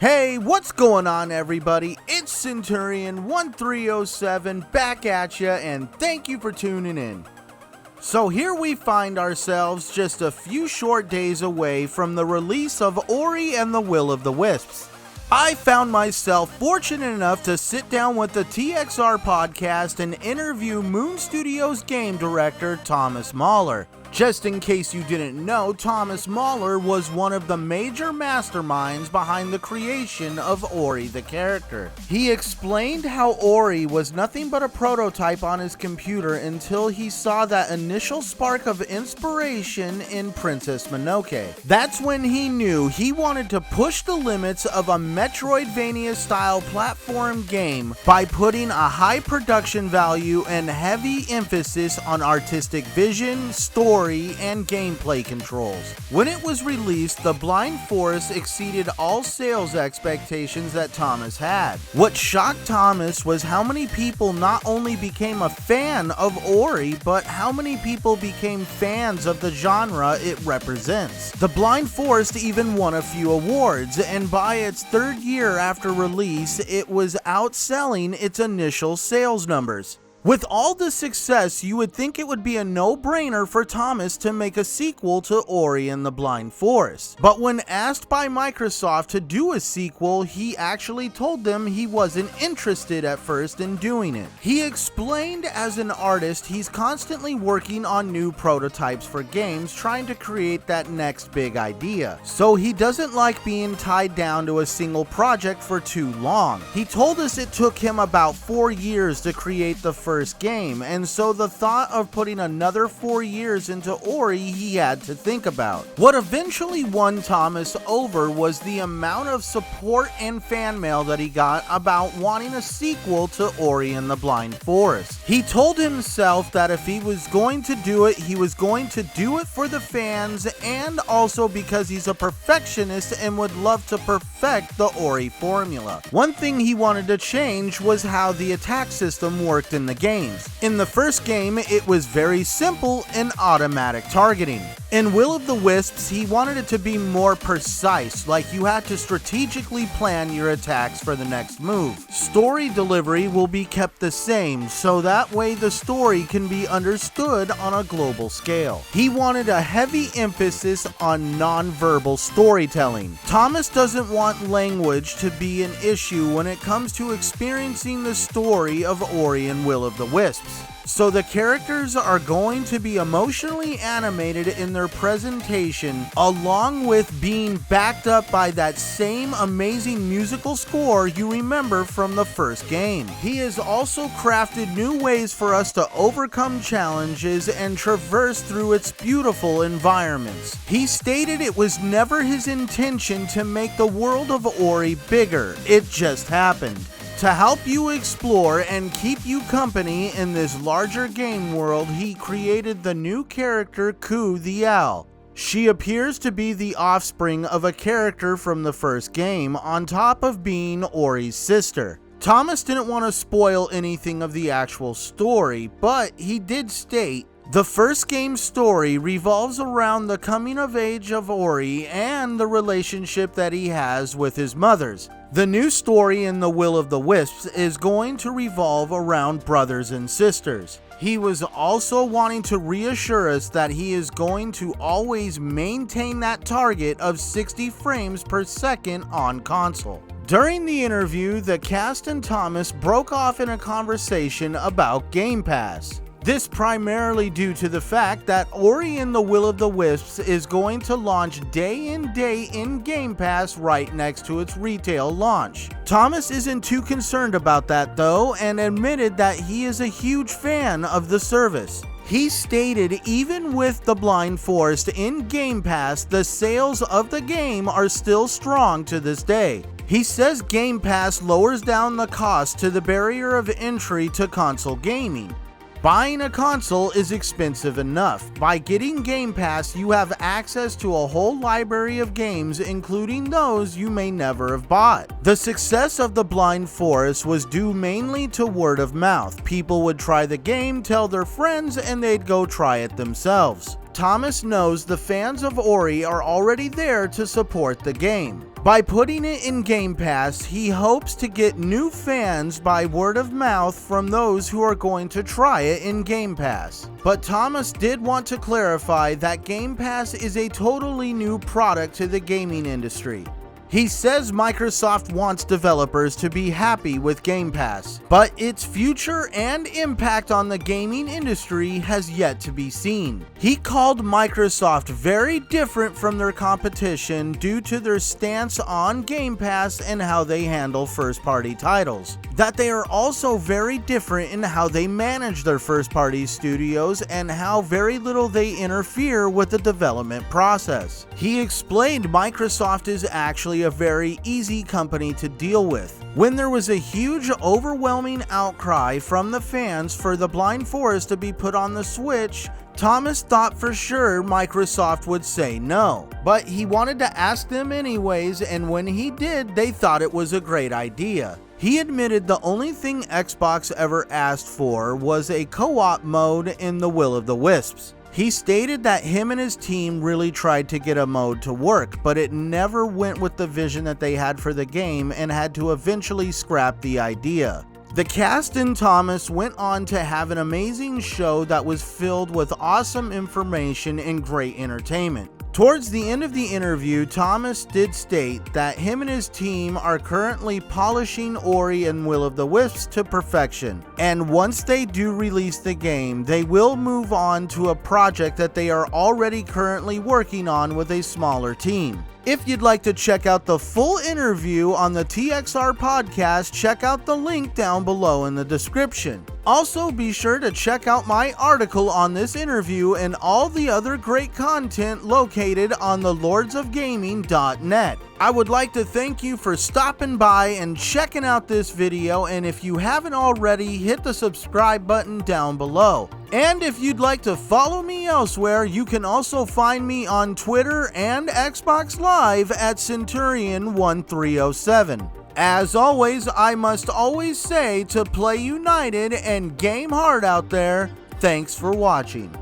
Hey, what's going on, everybody? It's Centurion1307 back at ya, and thank you for tuning in. So here we find ourselves just a few short days away from the release of Ori and the Will of the Wisps. I found myself fortunate enough to sit down with the TXR Podcast and interview Moon Studios game director Thomas Mahler. Just in case you didn't know, Thomas Mahler was one of the major masterminds behind the creation of Ori the character. He explained how Ori was nothing but a prototype on his computer until he saw that initial spark of inspiration in Princess Mononoke. That's when he knew he wanted to push the limits of a Metroidvania-style platform game by putting a high production value and heavy emphasis on artistic vision, story, and gameplay controls. When it was released, The Blind Forest exceeded all sales expectations that Thomas had. What shocked Thomas was how many people not only became a fan of Ori, but how many people became fans of the genre it represents. The Blind Forest even won a few awards, and by its third year after release, it was outselling its initial sales numbers. With all the success, you would think it would be a no-brainer for Thomas to make a sequel to Ori and the Blind Forest. But when asked by Microsoft to do a sequel, he actually told them he wasn't interested at first in doing it. He explained as an artist, he's constantly working on new prototypes for games, trying to create that next big idea. So he doesn't like being tied down to a single project for too long. He told us it took him about 4 years to create the first game, and so the thought of putting another 4 years into Ori he had to think about. What eventually won Thomas over was the amount of support and fan mail that he got about wanting a sequel to Ori and the Blind Forest. He told himself that if he was going to do it, he was going to do it for the fans and also because he's a perfectionist and would love to perfect the Ori formula. One thing he wanted to change was how the attack system worked in the games. In the first game, it was very simple and automatic targeting. In Will of the Wisps, he wanted it to be more precise, like you had to strategically plan your attacks for the next move. Story delivery will be kept the same, so that way the story can be understood on a global scale. He wanted a heavy emphasis on non-verbal storytelling. Thomas doesn't want language to be an issue when it comes to experiencing the story of Ori and Will of the Wisps. So the characters are going to be emotionally animated in their presentation, along with being backed up by that same amazing musical score you remember from the first game. He has also crafted new ways for us to overcome challenges and traverse through its beautiful environments. He stated it was never his intention to make the world of Ori bigger, it just happened. To help you explore and keep you company in this larger game world, he created the new character Ku the Owl. She appears to be the offspring of a character from the first game, on top of being Ori's sister. Thomas didn't want to spoil anything of the actual story, but he did state, the first game's story revolves around the coming of age of Ori and the relationship that he has with his mothers. The new story in the Will of the Wisps is going to revolve around brothers and sisters. He was also wanting to reassure us that he is going to always maintain that target of 60 frames per second on console. During the interview, the cast and Thomas broke off in a conversation about GamePass. This primarily due to the fact that Ori and the Will of the Wisps is going to launch day in GamePass right next to its retail launch. Thomas isn't too concerned about that though, and admitted that he is a huge fan of the service. He stated even with the Blind Forest in Game Pass, the sales of the game are still strong to this day. He says Game Pass lowers down the cost to the barrier of entry to console gaming. Buying a console is expensive enough. By getting Game Pass, you have access to a whole library of games, including those you may never have bought. The success of The Blind Forest was due mainly to word of mouth. People would try the game, tell their friends, and they'd go try it themselves. Thomas knows the fans of Ori are already there to support the game. By putting it in Game Pass, he hopes to get new fans by word of mouth from those who are going to try it in Game Pass. But Thomas did want to clarify that Game Pass is a totally new product to the gaming industry. He says Microsoft wants developers to be happy with Game Pass, but its future and impact on the gaming industry has yet to be seen. He called Microsoft very different from their competition due to their stance on Game Pass and how they handle first-party titles. That they are also very different in how they manage their first-party studios and how very little they interfere with the development process. He explained Microsoft is actually a very easy company to deal with. When there was a huge, overwhelming outcry from the fans for the Blind Forest to be put on the Switch, Thomas thought for sure Microsoft would say no, but he wanted to ask them anyways, and when he did, they thought it was a great idea. He admitted the only thing Xbox ever asked for was a co-op mode in the Will of the Wisps. He stated that him and his team really tried to get a mode to work, but it never went with the vision that they had for the game and had to eventually scrap the idea. The cast and Thomas went on to have an amazing show that was filled with awesome information and great entertainment. Towards the end of the interview, Thomas did state that him and his team are currently polishing Ori and Will of the Wisps to perfection, and once they do release the game, they will move on to a project that they are already currently working on with a smaller team. If you'd like to check out the full interview on the TXR Podcast, check out the link down below in the description. Also, be sure to check out my article on this interview and all the other great content located on thelordsofgaming.net. I would like to thank you for stopping by and checking out this video, and if you haven't already, hit the subscribe button down below. And if you'd like to follow me elsewhere, you can also find me on Twitter and Xbox Live at Centurion1307. As always, I must always say to play united and game hard out there. Thanks for watching.